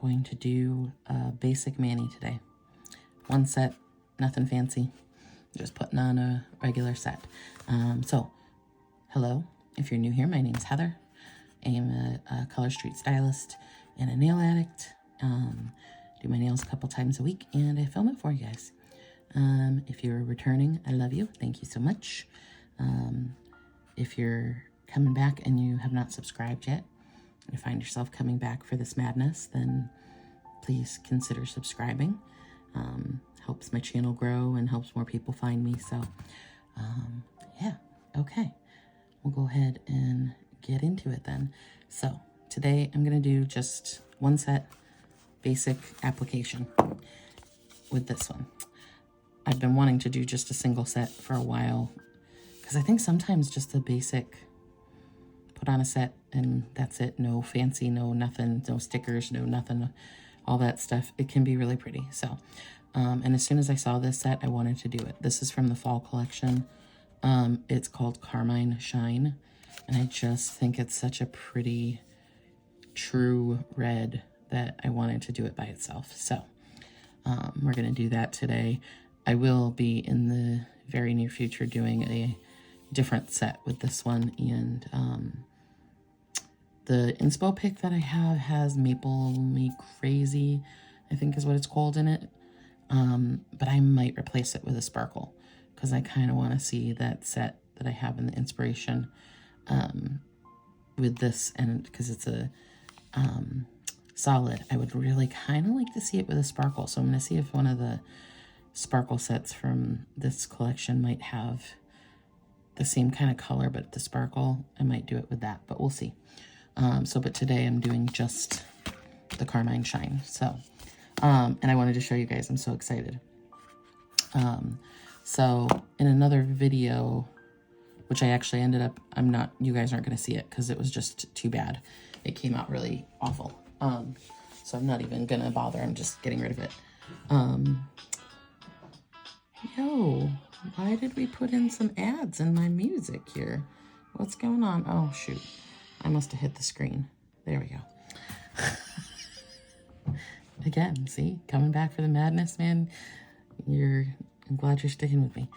going to do a basic mani today. One set, nothing fancy. Just putting on a regular set. So, hello. If you're new here, my name's Heather. I am a ColorStreet stylist and a nail addict. Do my nails a couple times a week, and I film it for you guys. If you're returning, I love you. Thank you so much. If you're coming back and you have not subscribed yet, and you find yourself coming back for this madness, then please consider subscribing. Helps my channel grow and helps more people find me. So, yeah, okay. We'll go ahead and get into it then. So, today I'm going to do just one set basic application with this one. I've been wanting to do just a single set for a while because I think sometimes just the basic put on a set and that's it. No fancy, no nothing, no stickers, no nothing, all that stuff. It can be really pretty. So, and as soon as I saw this set, I wanted to do it. This is from the fall collection. It's called Carmine Shine. And I just think it's such a pretty, true red that I wanted to do it by itself. So, we're going to do that today. I will be in the very near future doing a different set with this one, and the inspo pick that I have has Maple Me Crazy, I think is what it's called in it, but I might replace it with a sparkle because I kind of want to see that set that I have in the inspiration with this, and because it's a solid, I would really kind of like to see it with a sparkle. So I'm going to see if one of the sparkle sets from this collection might have the same kind of color, but the sparkle, I might do it with that, but we'll see. But today I'm doing just the Carmine Shine. So, and I wanted to show you guys, I'm so excited. So in another video, which I actually ended up, you guys aren't going to see it because it was just too bad. It came out really awful. So I'm not even going to bother. I'm just getting rid of it. Yo, why did we put in some ads in my music here? What's going on? Oh, shoot. I must have hit the screen. There we go. Again, see? Coming back for the madness, man. I'm glad you're sticking with me.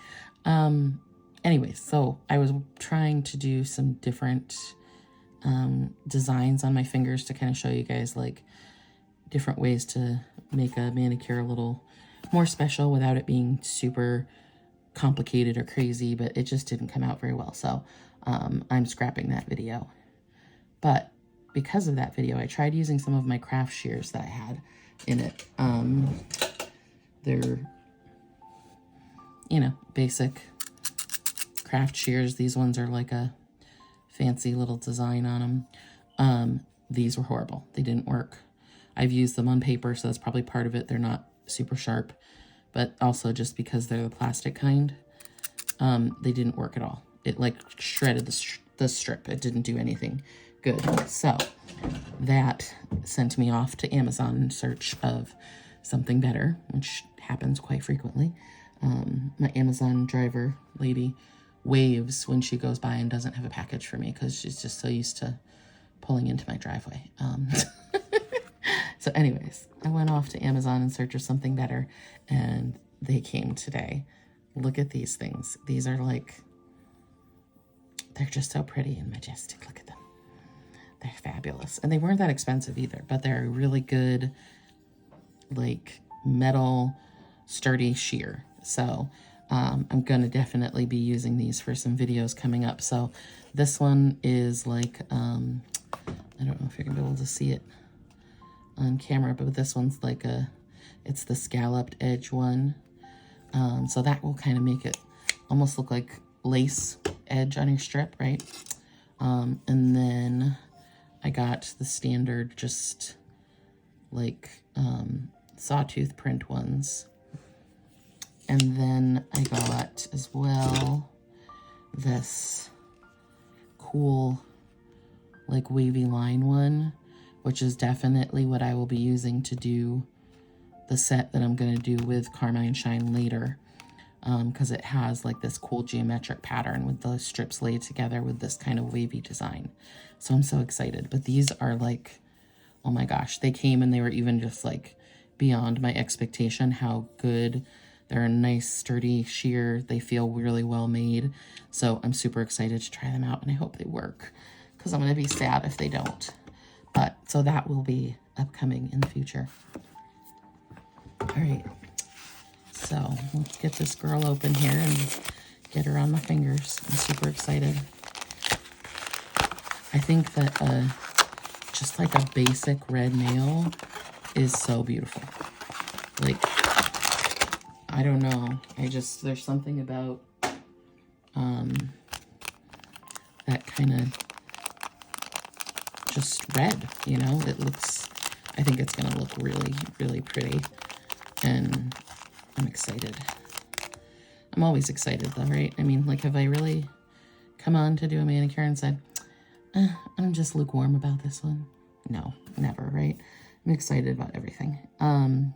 Anyways, so I was trying to do some different designs on my fingers to kind of show you guys like different ways to make a manicure a little more special without it being super complicated or crazy, but it just didn't come out very well. So I'm scrapping that video. But because of that video, I tried using some of my craft shears that I had in it. They're, basic craft shears. These ones are like a fancy little design on them. These were horrible. They didn't work. I've used them on paper, so that's probably part of it. They're not super sharp, but also just because they're the plastic kind, they didn't work at all. It like shredded the strip. It didn't do anything good. So that sent me off to Amazon in search of something better, which happens quite frequently. My Amazon driver lady waves when she goes by and doesn't have a package for me because she's just so used to pulling into my driveway. So anyways, I went off to Amazon in search of something better, and they came today. Look at these things. These are like, they're just so pretty and majestic. Look at them. They're fabulous. And they weren't that expensive either, but they're a really good, like, metal, sturdy shear. So I'm going to definitely be using these for some videos coming up. So this one is like, I don't know if you're going to be able to see it on camera, but this one's like it's the scalloped edge one. So that will kind of make it almost look like lace edge on your strip, right? And then I got the standard just like sawtooth print ones. And then I got as well this cool like wavy line one, which is definitely what I will be using to do the set that I'm going to do with Carmine Shine later, because it has like this cool geometric pattern with those strips laid together with this kind of wavy design. So I'm so excited. But these are like Oh my gosh, they came and they were even just like beyond my expectation how good. They're a nice sturdy sheer. They feel really well made. So I'm super excited to try them out, and I hope they work because I'm going to be sad if they don't. But so that will be upcoming in the future. All right, so let's get this girl open here and get her on my fingers. I'm super excited. I think that just like a basic red nail is so beautiful. Like, I don't know. There's something about that kind of just red, you know? I think it's going to look really, really pretty. And I'm excited. I'm always excited though, right? I mean, like, have I really come on to do a manicure and said, I'm just lukewarm about this one? No, never, right? I'm excited about everything. There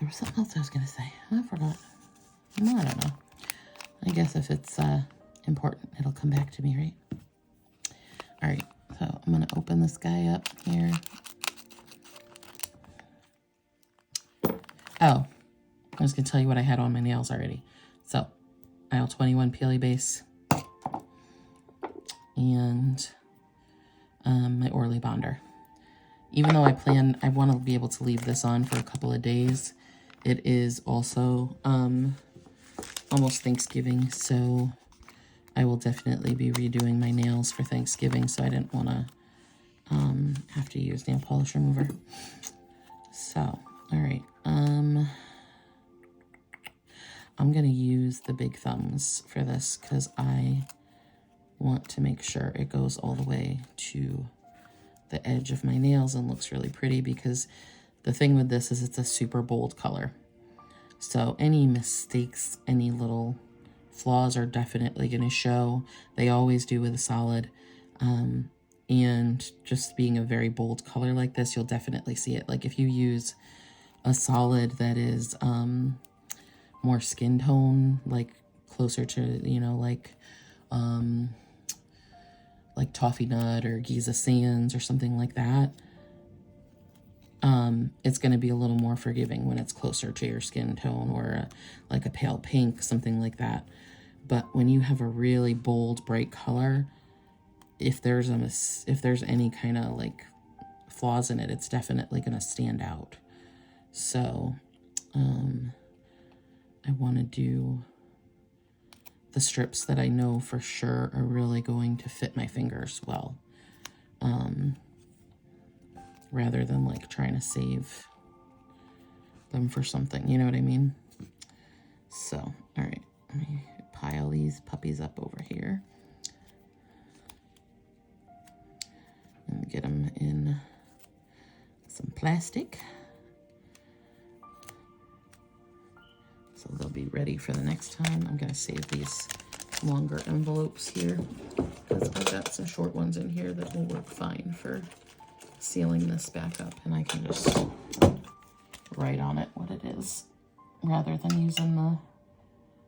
was something else I was going to say. I forgot. No, I don't know. I guess if it's important, it'll come back to me, right? All right, so I'm going to open this guy up here. Oh, I was going to tell you what I had on my nails already. So, aisle 21 Peely Base and my Orly Bonder. Even though I want to be able to leave this on for a couple of days, it is also almost Thanksgiving, so I will definitely be redoing my nails for Thanksgiving, so I didn't want to have to use nail polish remover. So, all right. I'm going to use the big thumbs for this because I want to make sure it goes all the way to the edge of my nails and looks really pretty, because the thing with this is it's a super bold color. So any mistakes, any little flaws are definitely going to show. They always do with a solid. And just being a very bold color like this, you'll definitely see it. Like if you use a solid that is more skin tone, like closer to, you know, like Toffee Nut or Giza Sands or something like that, it's going to be a little more forgiving when it's closer to your skin tone, or like a pale pink, something like that. But when you have a really bold, bright color, if there's any kind of like flaws in it, it's definitely going to stand out. So I want to do the strips that I know for sure are really going to fit my fingers well, rather than like trying to save them for something, you know what I mean? So, all right, let me pile these puppies up over here and get them in some plastic so they'll be ready for the next time. I'm going to save these longer envelopes here because I've got some short ones in here that will work fine for sealing this back up, and I can just write on it what it is rather than using the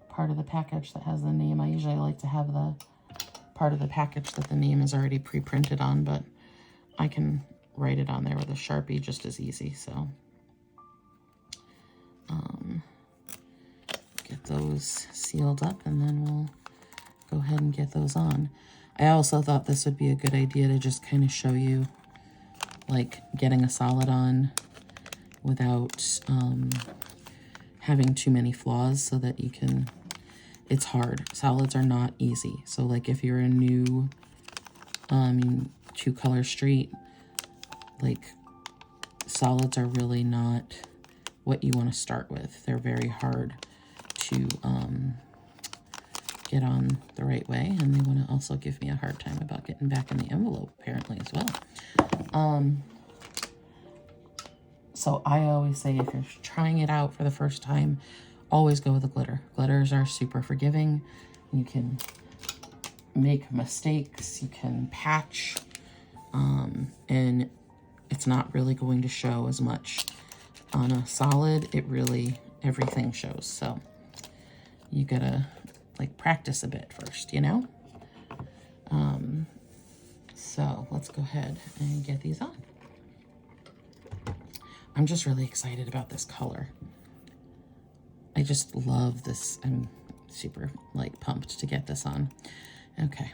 part of the package that has the name. I usually like to have the part of the package that the name is already pre-printed on, but I can write it on there with a Sharpie just as easy. So get those sealed up, and then we'll go ahead and get those on. I also thought this would be a good idea to just kind of show you like getting a solid on without having too many flaws, so that you can, it's hard. Solids are not easy. So like if you're a new to ColorStreet, like solids are really not what you want to start with. They're very hard to get on the right way, and they want to also give me a hard time about getting back in the envelope apparently as well. So I always say, if you're trying it out for the first time, always go with the glitter. Glitters are super forgiving. You can make mistakes, you can patch, and it's not really going to show as much. On a solid, it really, everything shows. So you gotta like practice a bit first, you know? So let's go ahead and get these on. I'm just really excited about this color. I just love this. I'm super like pumped to get this on. Okay,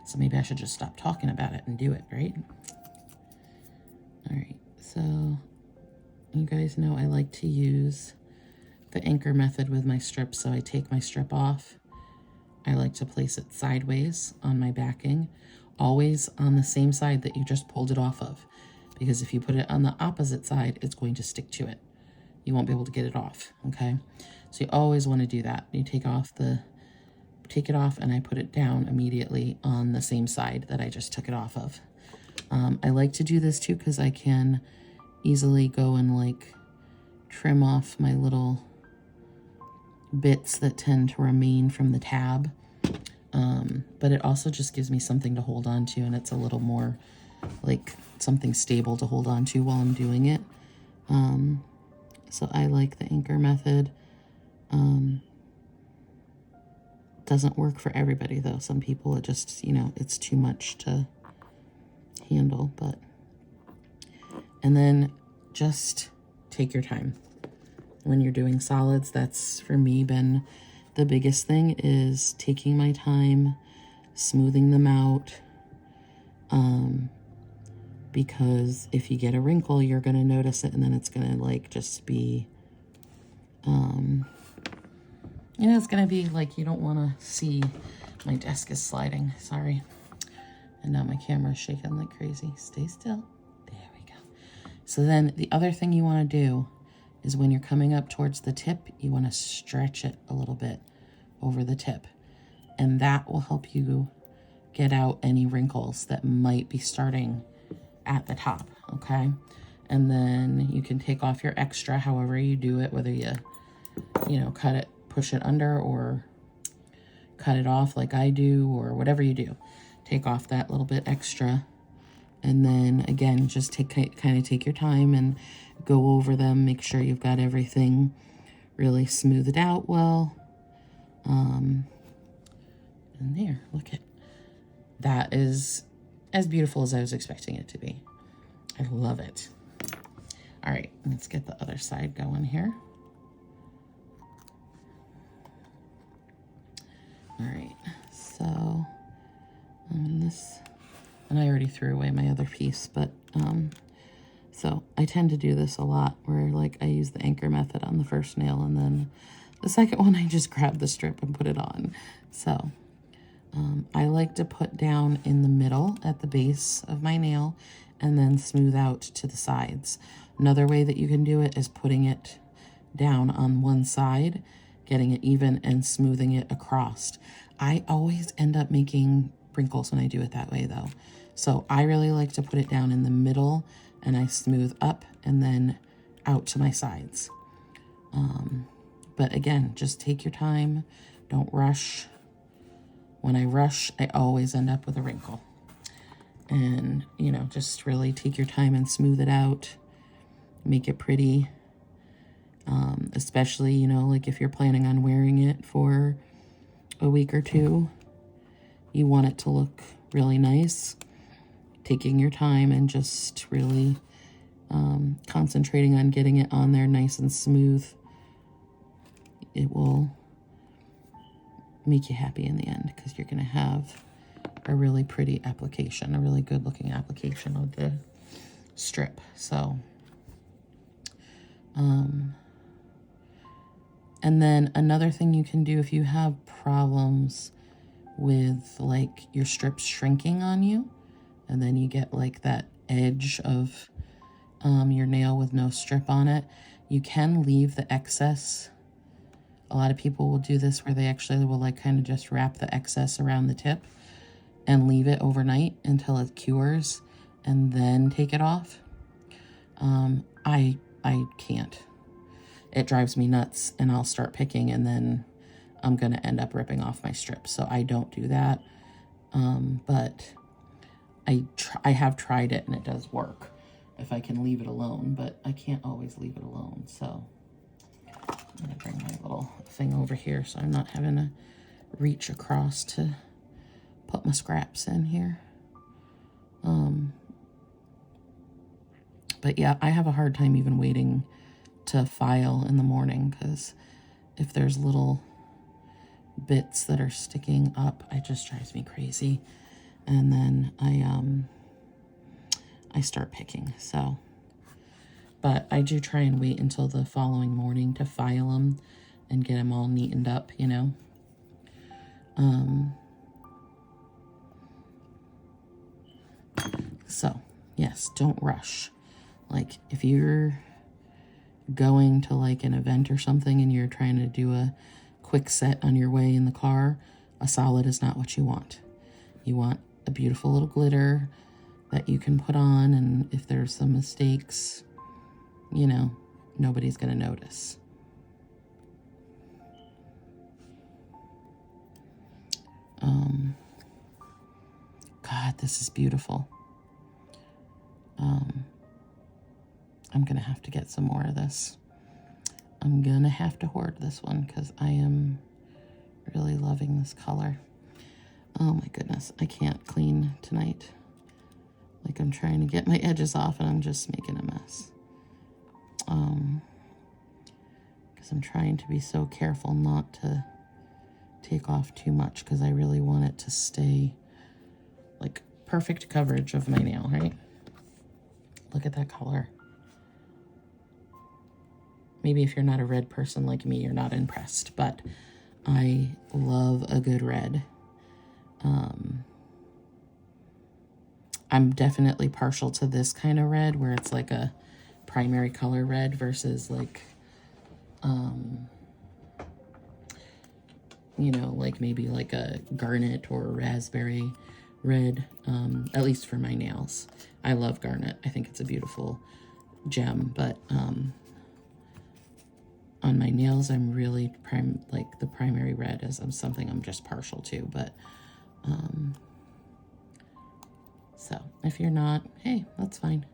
so maybe I should just stop talking about it and do it, right? All right, so you guys know I like to use the anchor method with my strip. So I take my strip off. I like to place it sideways on my backing, always on the same side that you just pulled it off of, because if you put it on the opposite side, it's going to stick to it. You won't be able to get it off, okay? So you always want to do that. You take it off, and I put it down immediately on the same side that I just took it off of. I like to do this too because I can easily go and like trim off my little bits that tend to remain from the tab. But it also just gives me something to hold on to, and it's a little more like something stable to hold on to while I'm doing it. So I like the anchor method. Doesn't work for everybody though. Some people it just, you know, it's too much to handle, but, and then just take your time. When you're doing solids, that's for me been the biggest thing, is taking my time, smoothing them out. Because if you get a wrinkle, you're going to notice it, and then it's going to like just be, you know, it's going to be like, you don't want to see. My desk is sliding, sorry. And now my camera is shaking like crazy. Stay still. There we go. So then the other thing you want to do is when you're coming up towards the tip, you want to stretch it a little bit over the tip. And that will help you get out any wrinkles that might be starting at the top, okay? And then you can take off your extra however you do it, whether you know, cut it, push it under, or cut it off like I do, or whatever you do. Take off that little bit extra. And then again, just kind of take your time and go over them. Make sure you've got everything really smoothed out well. And there, look at that. Is as beautiful as I was expecting it to be. I love it. All right, let's get the other side going here. All right, so this, and I already threw away my other piece, but so I tend to do this a lot where like I use the anchor method on the first nail, and then the second one I just grab the strip and put it on. So I like to put down in the middle at the base of my nail and then smooth out to the sides. Another way that you can do it is putting it down on one side, getting it even, and smoothing it across. I always end up making wrinkles when I do it that way though. So I really like to put it down in the middle, and I smooth up and then out to my sides. But again, just take your time. Don't rush. When I rush, I always end up with a wrinkle. And, you know, just really take your time and smooth it out. Make it pretty. Especially, you know, like if you're planning on wearing it for a week or two, you want it to look really nice. Taking your time and just really concentrating on getting it on there nice and smooth. It will make you happy in the end, because you're going to have a really pretty application, a really good looking application of the strip. So, and then another thing you can do if you have problems with like your strips shrinking on you, and then you get like that edge of your nail with no strip on it, you can leave the excess. A lot of people will do this where they actually will like kind of just wrap the excess around the tip and leave it overnight until it cures and then take it off. I can't. It drives me nuts, and I'll start picking, and then I'm going to end up ripping off my strip. So I don't do that. But I have tried it, and it does work if I can leave it alone, but I can't always leave it alone. So I'm going to bring my little thing over here so I'm not having to reach across to put my scraps in here. But yeah, I have a hard time even waiting to file in the morning, because if there's little bits that are sticking up, it just drives me crazy. And then I start picking. So, but I do try and wait until the following morning to file them and get them all neatened up, you know. So yes, don't rush. Like, if you're going to like an event or something and you're trying to do a quick set on your way in the car, a solid is not what you want. You want a beautiful little glitter that you can put on, and if there's some mistakes, you know, nobody's going to notice. God, this is beautiful. I'm going to have to get some more of this. I'm going to have to hoard this one because I am really loving this color. Oh my goodness, I can't clean tonight. Like, I'm trying to get my edges off and I'm just making a mess. Because I'm trying to be so careful not to take off too much, because I really want it to stay like perfect coverage of my nail, right? Look at that color. Maybe if you're not a red person like me, you're not impressed, but I love a good red. I'm definitely partial to this kind of red, where it's like a primary color red versus like, you know, like maybe like a garnet or a raspberry red, at least for my nails. I love garnet. I think it's a beautiful gem, but on my nails, I'm really like the primary red is something I'm just partial to. But so if you're not, hey, that's fine.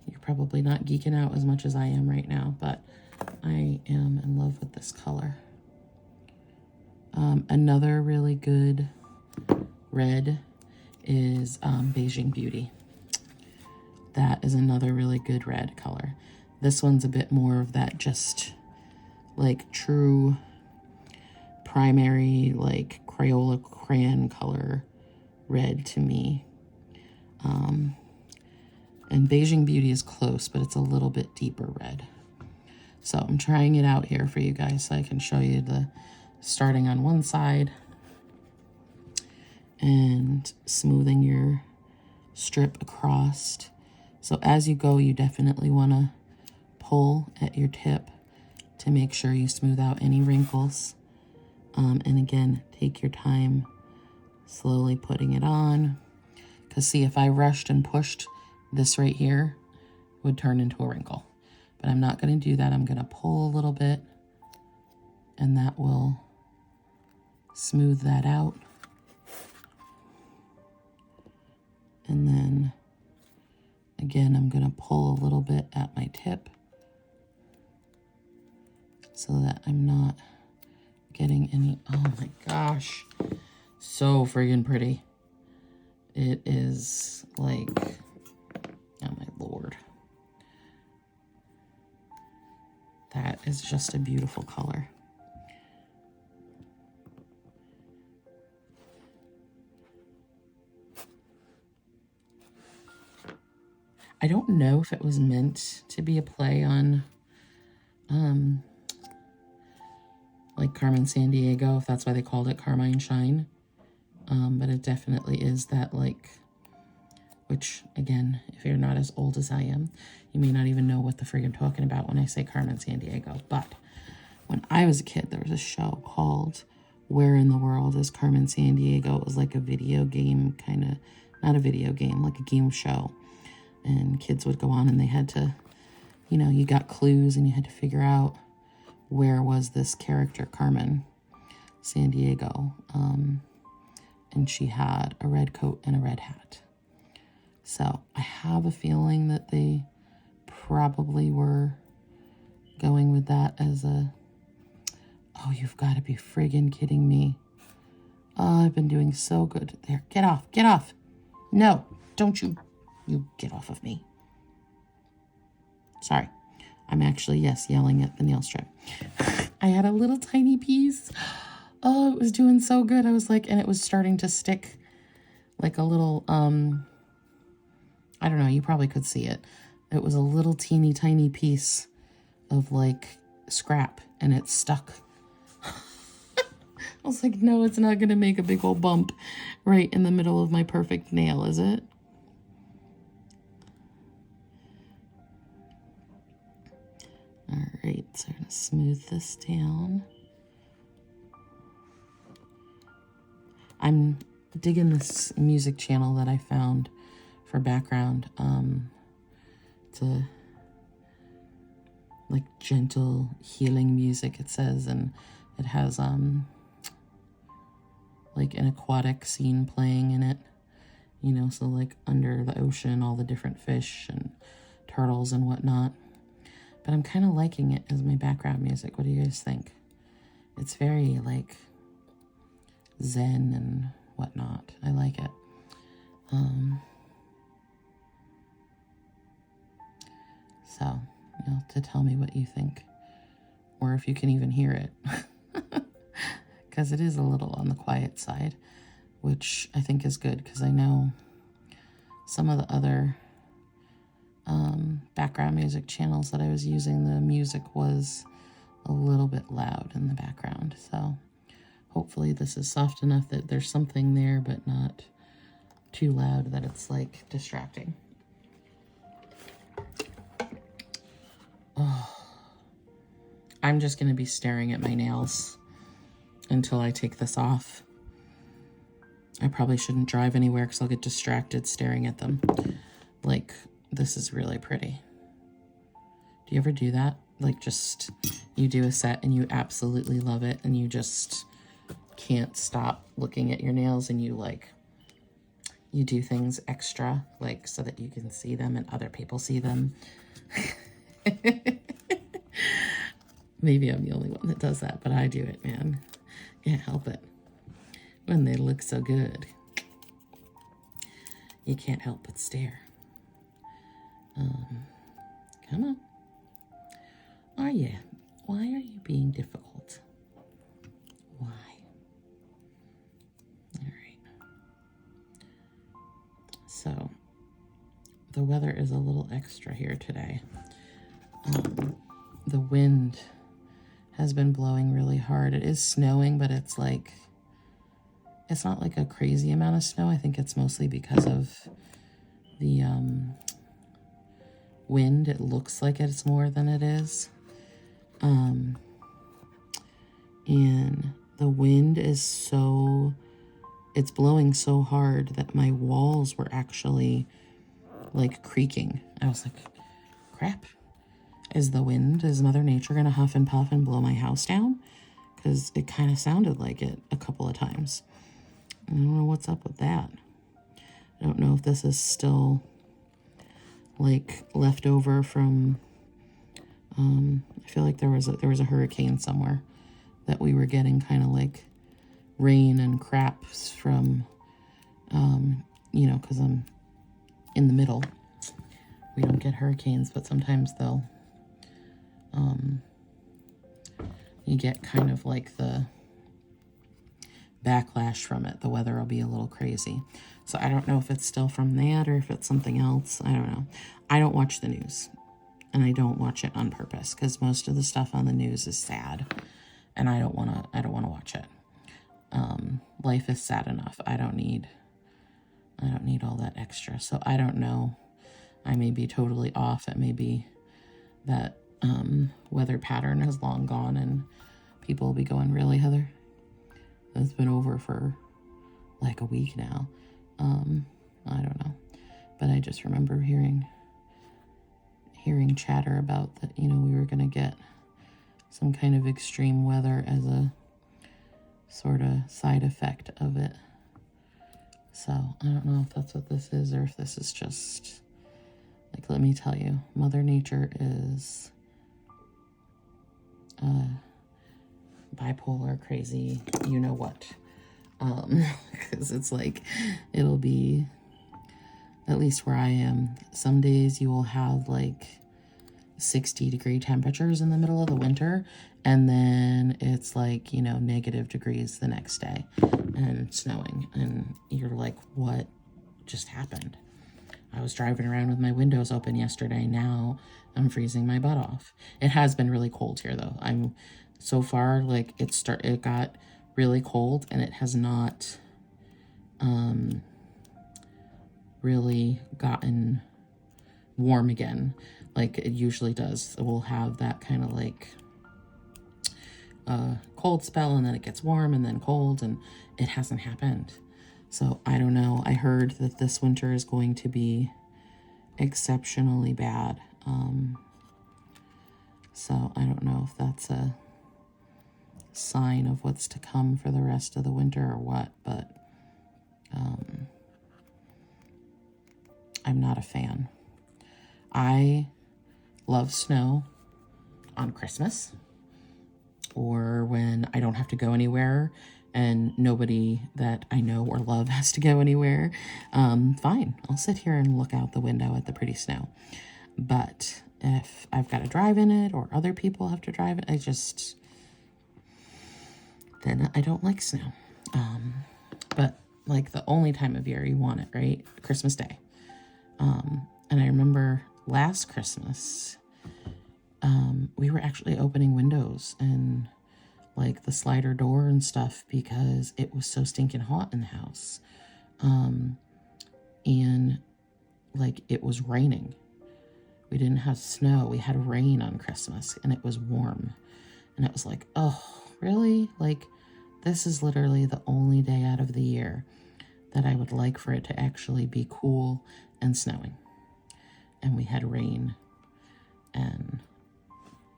You're probably not geeking out as much as I am right now, but I am in love with this color. Another really good red is Beijing Beauty. That is another really good red color. This one's a bit more of that just like true primary like Crayola crayon color red to me. And Beijing Beauty is close, but it's a little bit deeper red. So I'm trying it out here for you guys so I can show you the starting on one side and smoothing your strip across. So as you go, you definitely want to pull at your tip to make sure you smooth out any wrinkles. And again, take your time slowly putting it on. Because see, if I rushed and pushed, this right here would turn into a wrinkle. But I'm not going to do that. I'm going to pull a little bit, and that will smooth that out. And then, again, I'm going to pull a little bit at my tip so that I'm not getting any, oh my gosh, so friggin' pretty. It is like, oh my Lord. That is just a beautiful color. I don't know if it was meant to be a play on like Carmen Sandiego, if that's why they called it Carmine Shine. But it definitely is that, like, which again, if you're not as old as I am, you may not even know what the frig I'm talking about when I say Carmen Sandiego. But when I was a kid, there was a show called Where in the World is Carmen Sandiego? It was like a video game kind of, not a video game, like a game show. And kids would go on and they had to, you know, you got clues and you had to figure out where was this character, Carmen Sandiego. And she had a red coat and a red hat. So I have a feeling that they probably were going with that as a, oh, you've got to be friggin' kidding me. Oh, I've been doing so good. There, get off, get off. No, don't you get off of me. Sorry. I'm actually, yes, yelling at the nail strip. I had a little tiny piece. Oh, it was doing so good. I was like, and it was starting to stick like a little, I don't know, you probably could see it. It was a little teeny tiny piece of like scrap and it stuck. I was like, no, it's not going to make a big old bump right in the middle of my perfect nail, is it? All right, so I'm going to smooth this down. I'm digging this music channel that I found for background. It's a like gentle healing music, it says, and it has like an aquatic scene playing in it, you know, so like under the ocean, all the different fish and turtles and whatnot. But I'm kind of liking it as my background music. What do you guys think? It's very like zen and whatnot. I like it. So you'll have to tell me what you think, or if you can even hear it, because it is a little on the quiet side, which I think is good, because I know some of the other background music channels that I was using, the music was a little bit loud in the background. So hopefully this is soft enough that there's something there, but not too loud that it's like distracting. Oh, I'm just going to be staring at my nails until I take this off. I probably shouldn't drive anywhere because I'll get distracted staring at them. Like, this is really pretty. Do you ever do that? Like, just, you do a set and you absolutely love it and you just can't stop looking at your nails, and you like, you do things extra, like, so that you can see them and other people see them. Maybe I'm the only one that does that, but I do it, man. Can't help it. When they look so good, you can't help but stare. Come on. Are you? Why are you being difficult? Why? All right. So, the weather is a little extra here today. The wind has been blowing really hard. It is snowing, but it's like, it's not like a crazy amount of snow. I think it's mostly because of the wind. It looks like it's more than it is. And the wind is so, it's blowing so hard that my walls were actually like creaking. I was like, crap. Is Mother Nature going to huff and puff and blow my house down? Because it kind of sounded like it a couple of times. I don't know what's up with that. I don't know if this is still like left over from, I feel like there was a hurricane somewhere that we were getting kind of like rain and craps from, you know, because I'm in the middle. We don't get hurricanes, but sometimes they'll, you get kind of like the backlash from it. The weather will be a little crazy. So I don't know if it's still from that or if it's something else. I don't know. I don't watch the news, and I don't watch it on purpose because most of the stuff on the news is sad, and I don't want to watch it. Life is sad enough. I don't need all that extra. So I don't know. I may be totally off. It may be that weather pattern has long gone and people will be going, really, Heather? That's been over for like a week now. I don't know. But I just remember hearing chatter about that, you know, we were going to get some kind of extreme weather as a sort of side effect of it. So I don't know if that's what this is or if this is just, like, let me tell you, Mother Nature is bipolar, crazy, you know what. Because it's like, it'll be at least where I am, some days you will have like 60-degree temperatures in the middle of the winter, and then it's like, you know, negative degrees the next day and snowing, and you're like, what just happened? I was driving around with my windows open yesterday. Now I'm freezing my butt off. It has been really cold here though. I'm so far, like, it got really cold, and it has not really gotten warm again like it usually does. We'll have that kind of like cold spell, and then it gets warm and then cold, and it hasn't happened. So I don't know. I heard that this winter is going to be exceptionally bad. So I don't know if that's a sign of what's to come for the rest of the winter or what, but I'm not a fan. I love snow on Christmas, or when I don't have to go anywhere and nobody that I know or love has to go anywhere. Fine, I'll sit here and look out the window at the pretty snow. But if I've got to drive in it, or other people have to drive it, then I don't like snow. But like the only time of year you want it, right? Christmas Day. And I remember last Christmas, we were actually opening windows and like the slider door and stuff because it was so stinking hot in the house. And like it was raining. We didn't have snow. We had rain on Christmas, and it was warm. And it was like, oh, really? Like, this is literally the only day out of the year that I would like for it to actually be cool and snowing. And we had rain and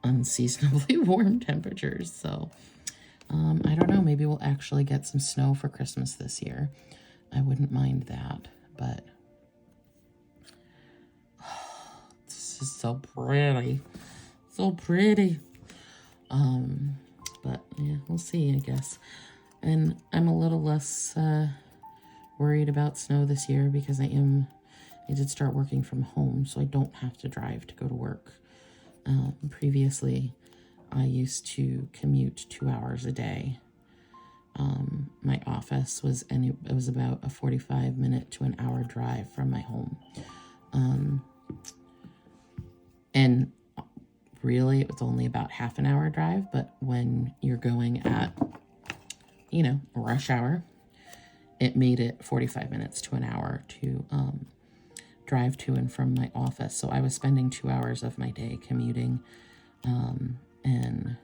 unseasonably warm temperatures. So I don't know, maybe we'll actually get some snow for Christmas this year. I wouldn't mind that, but this is so pretty. So pretty. But yeah, we'll see, I guess. And I'm a little less worried about snow this year because I did start working from home, so I don't have to drive to go to work. Previously, I used to commute 2 hours a day. My office was about a 45-minute to an hour drive from my home. And really, it was only about half an hour drive, but when you're going at, rush hour, it made it 45 minutes to an hour to drive to and from my office. So I was spending 2 hours of my day commuting, and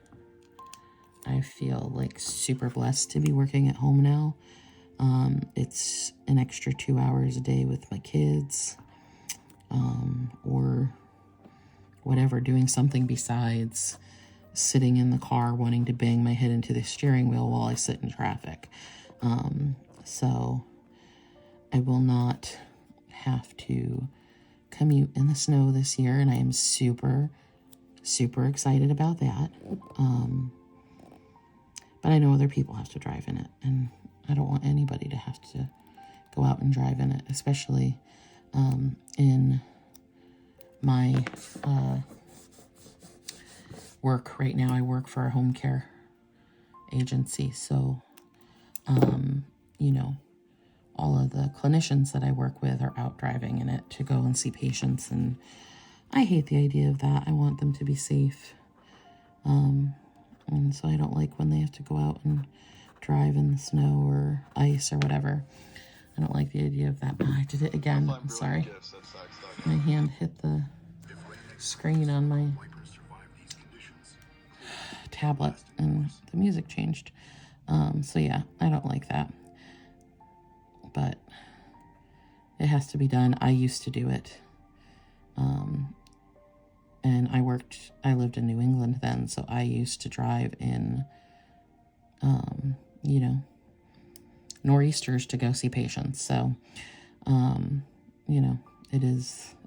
I feel like super blessed to be working at home now. It's an extra 2 hours a day with my kids, or whatever, doing something besides sitting in the car wanting to bang my head into the steering wheel while I sit in traffic. So I will not have to commute in the snow this year, and I am super, super excited about that. But I know other people have to drive in it, and I don't want anybody to have to go out and drive in it, especially in my work right now. I work for a home care agency, so all of the clinicians that I work with are out driving in it to go and see patients, and I hate the idea of that. I want them to be safe, and so I don't like when they have to go out and drive in the snow or ice or whatever. I don't like the idea of that. I did it again. I'm sorry. My hand hit the screen on my tablet and the music changed. So yeah, I don't like that. But it has to be done. I used to do it. And I lived in New England then, so I used to drive in, nor'easters to go see patients. So,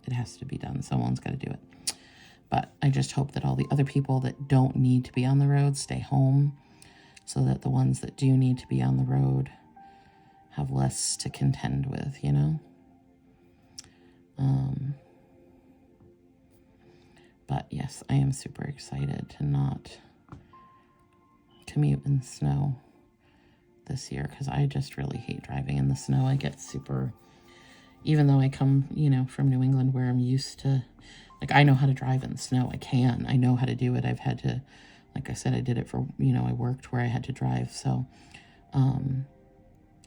it has to be done. Someone's got to do it. But I just hope that all the other people that don't need to be on the road stay home, so that the ones that do need to be on the road have less to contend with, But yes, I am super excited to not commute in the snow this year, because I just really hate driving in the snow. I get super, even though I come, you know, from New England where I'm used to, like, I know how to drive in the snow. I know how to do it. I've had to, like I said, I did it for, you know, I worked where I had to drive. So,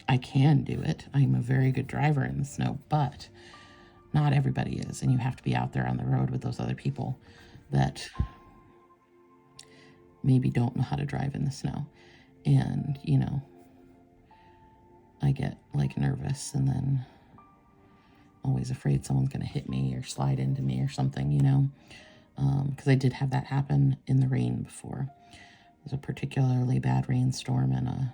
I can do it. I'm a very good driver in the snow, but not everybody is. And you have to be out there on the road with those other people that maybe don't know how to drive in the snow. And, you know, I get like nervous and then always afraid someone's going to hit me or slide into me or something, you know, because I did have that happen in the rain before. It was a particularly bad rainstorm, and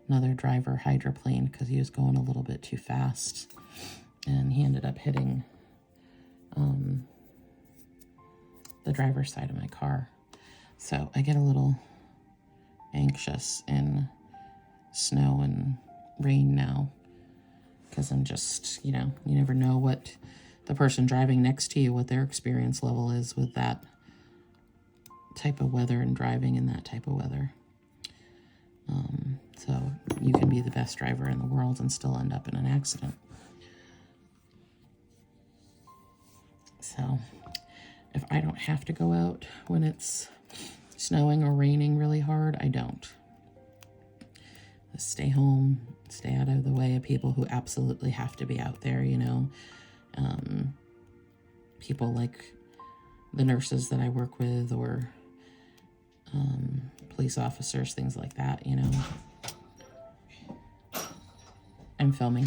another driver hydroplaned because he was going a little bit too fast, and he ended up hitting the driver's side of my car. So I get a little anxious in snow and rain now, because I'm just, you know, you never know what the person driving next to you, what their experience level is with that type of weather and driving in that type of weather. So you can be the best driver in the world and still end up in an accident. So if I don't have to go out when it's snowing or raining really hard, I don't. Just stay home, stay out of the way of people who absolutely have to be out there, you know. People like the nurses that I work with, or police officers, things like that, you know. I'm filming.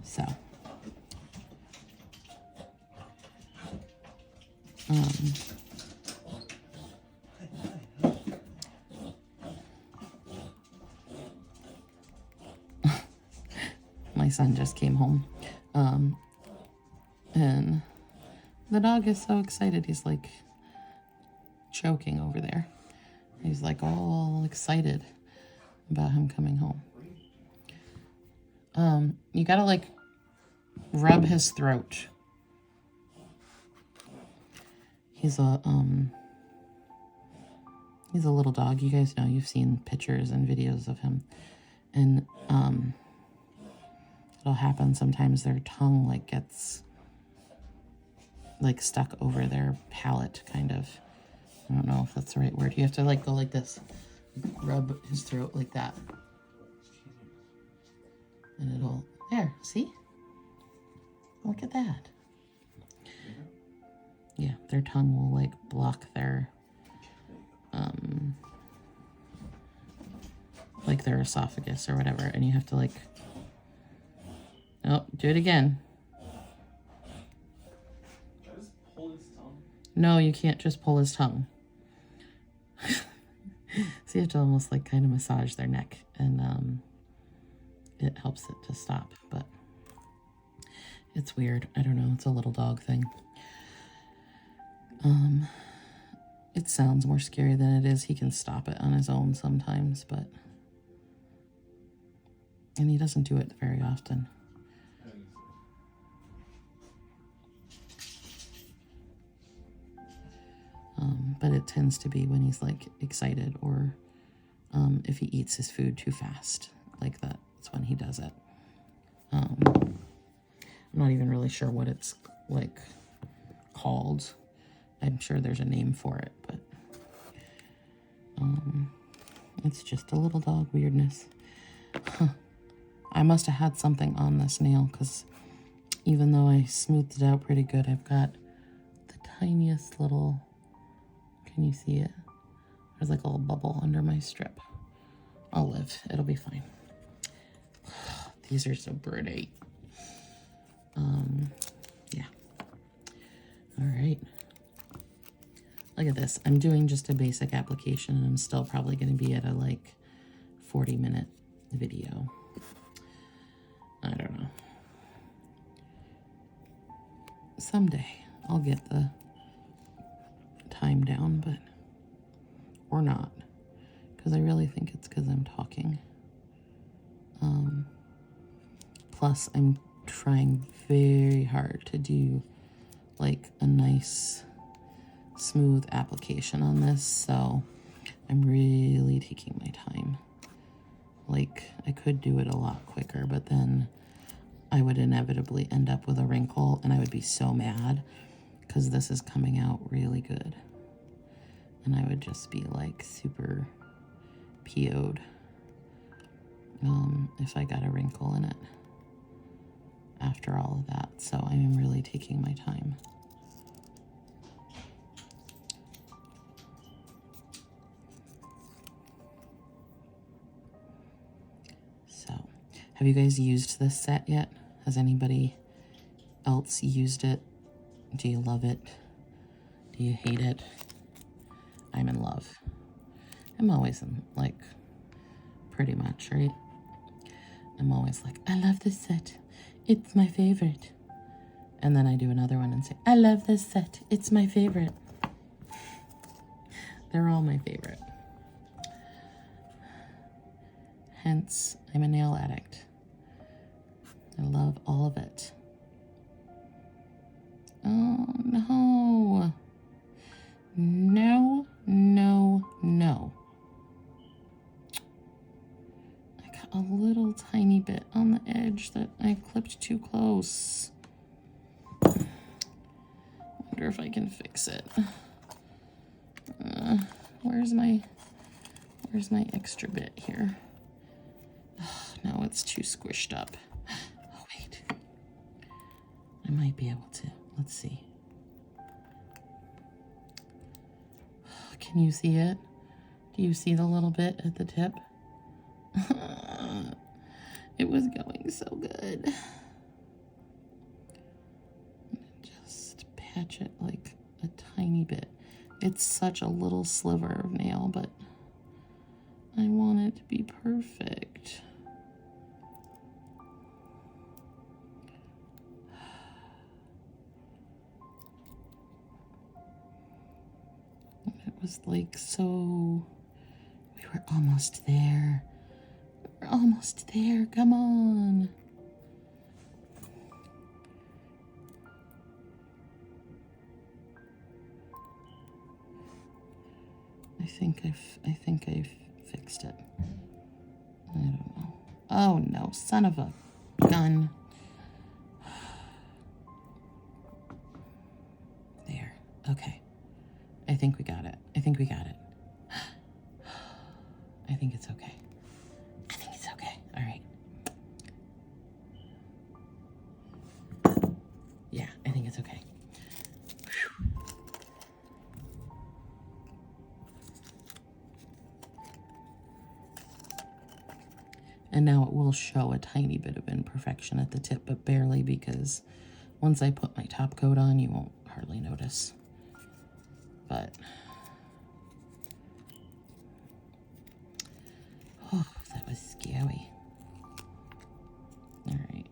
So, my son just came home, and the dog is so excited. He's like choking over there. He's like all excited about him coming home. You gotta like rub his throat. He's a little dog. You guys know, you've seen pictures and videos of him. And it'll happen sometimes their tongue like gets like stuck over their palate, kind of. I don't know if that's the right word. You have to like go like this, rub his throat like that, and it'll, there, see? Look at that. Yeah, their tongue will like block their like their esophagus or whatever, and you have to like, oh, do it again. Just pull his tongue. No, you can't just pull his tongue. So you have to almost like kind of massage their neck, and it helps it to stop. But it's weird. I don't know. It's a little dog thing. It sounds more scary than it is. He can stop it on his own sometimes, and he doesn't do it very often. But it tends to be when he's like excited, or if he eats his food too fast, like that. That's when he does it. I'm not even really sure what it's like called. I'm sure there's a name for it, but it's just a little dog weirdness. I must have had something on this nail, because even though I smoothed it out pretty good, I've got the tiniest little, can you see it? There's like a little bubble under my strip. I'll live. It'll be fine. These are so pretty. Yeah. All right. Look at this. I'm doing just a basic application, and I'm still probably going to be at a like 40-minute video. I don't know. Someday I'll get the time down, but, or not, because I really think it's because I'm talking. Plus, I'm trying very hard to do like a nice smooth application on this, so I'm really taking my time. Like, I could do it a lot quicker, but then I would inevitably end up with a wrinkle, and I would be so mad because this is coming out really good. And I would just be like super PO'd if I got a wrinkle in it after all of that. So I am really taking my time. So, have you guys used this set yet? Has anybody else used it? Do you love it? Do you hate it? I'm in love. I'm always in, like, pretty much, right? I'm always like, I love this set. It's my favorite. And then I do another one and say, I love this set. It's my favorite. They're all my favorite. Hence, I'm a nail addict. I love all of it. Oh, no. No, no, no. I got a little tiny bit on the edge that I clipped too close. I wonder if I can fix it. Where's my extra bit here? Oh, no, it's too squished up. Oh, wait. I might be able to. Let's see. Can you see it? Do you see the little bit at the tip? It was going so good. Just patch it like a tiny bit. It's such a little sliver of nail, but I want it to be perfect. It was like so... We were almost there. We're almost there. Come on. I think I fixed it. I don't know. Oh no, son of a gun. There. Okay. I think we got it. I think we got it. I think it's okay. I think it's okay. All right. Yeah, I think it's okay. And now it will show a tiny bit of imperfection at the tip, but barely, because once I put my top coat on, you won't hardly notice. But, oh, that was scary. All right.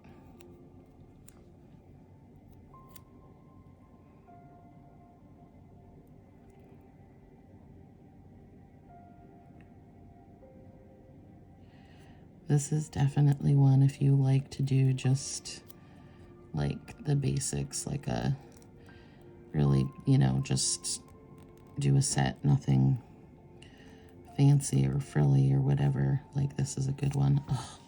This is definitely one if you like to do just like the basics, like a really, you know, just do a set, nothing fancy or frilly or whatever. Like, this is a good one. Oh.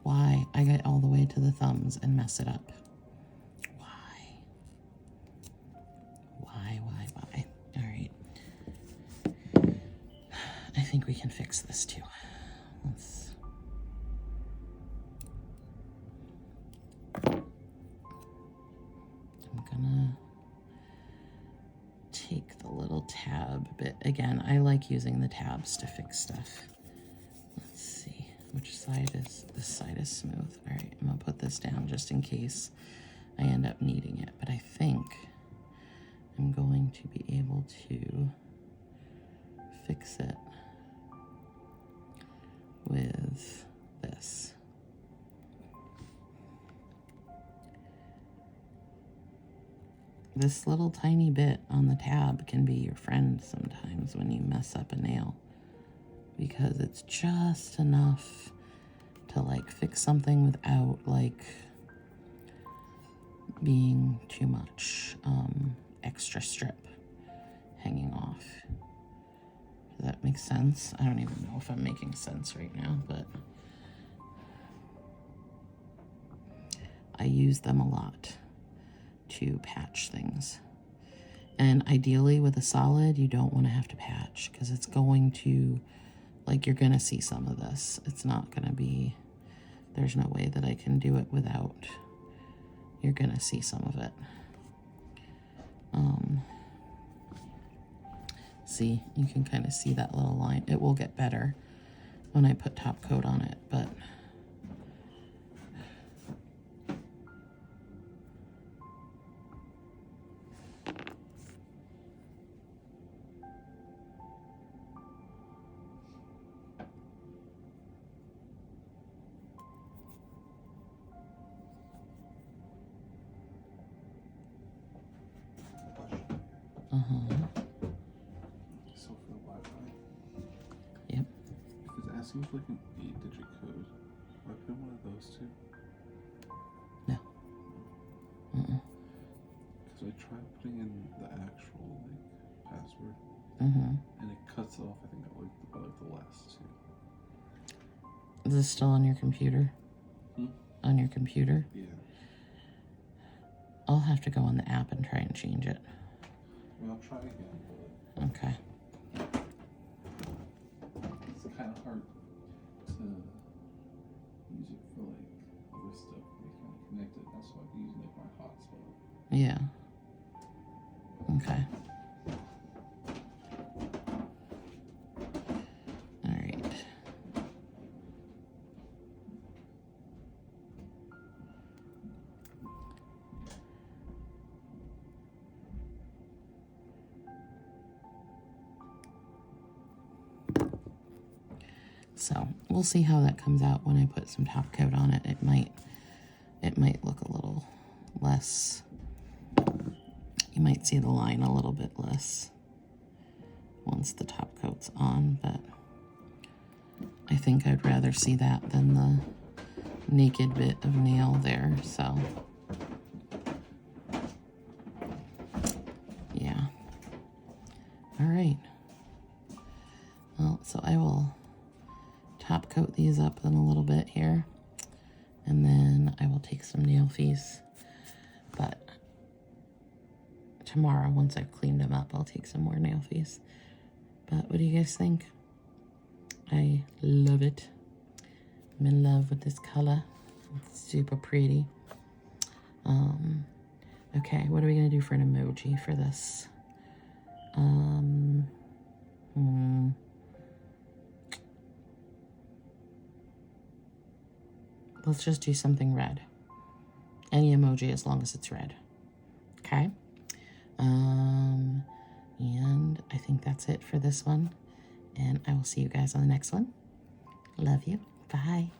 Why? I get all the way to the thumbs and mess it up. Why? Why? All right. I think we can fix this too. I'm gonna take the little tab bit. Again, I like using the tabs to fix stuff. Let's see, which side is, this side is smooth. All right, I'm gonna put this down just in case I end up needing it, but I think I'm going to be able to fix it with this. This little tiny bit on the tab can be your friend sometimes when you mess up a nail, because it's just enough to like fix something without like being too much extra strip hanging off. Does that make sense? I don't even know if I'm making sense right now, but I use them a lot to patch things. And ideally with a solid, you don't want to have to patch because it's going to, like, you're going to see some of this. It's not going to be, there's no way that I can do it without, you're going to see some of it. See, you can kind of see that little line. It will get better when I put top coat on it, but So for the Wi-Fi, yep. if it's asking for like an 8-digit code, do I put in one of those too? No. Because I tried putting in the actual like password, and it cuts off. I think by the last two. Is this still on your computer? On your computer? Yeah. I'll have to go on the app and try and change it. Well, I'll try again. Okay. It's kind of hard to use it for like other stuff. They kind of connect it. That's why I'm using like my hotspot. Yeah. Okay. All right. So we'll see how that comes out when I put some top coat on it. It might look a little less. You might see the line a little bit less once the top coat's on, but I think I'd rather see that than the naked bit of nail there, so yeah. All right. Well, so I will top coat these up in a little bit here, and then I will take some nail fees, but tomorrow, once I've cleaned them up, I'll take some more nail fees. But what do you guys think? I love it. I'm in love with this color. It's super pretty. Okay, what are we gonna do for an emoji for this? Let's just do something red. Any emoji as long as it's red. Okay? And I think that's it for this one. And I will see you guys on the next one. Love you. Bye.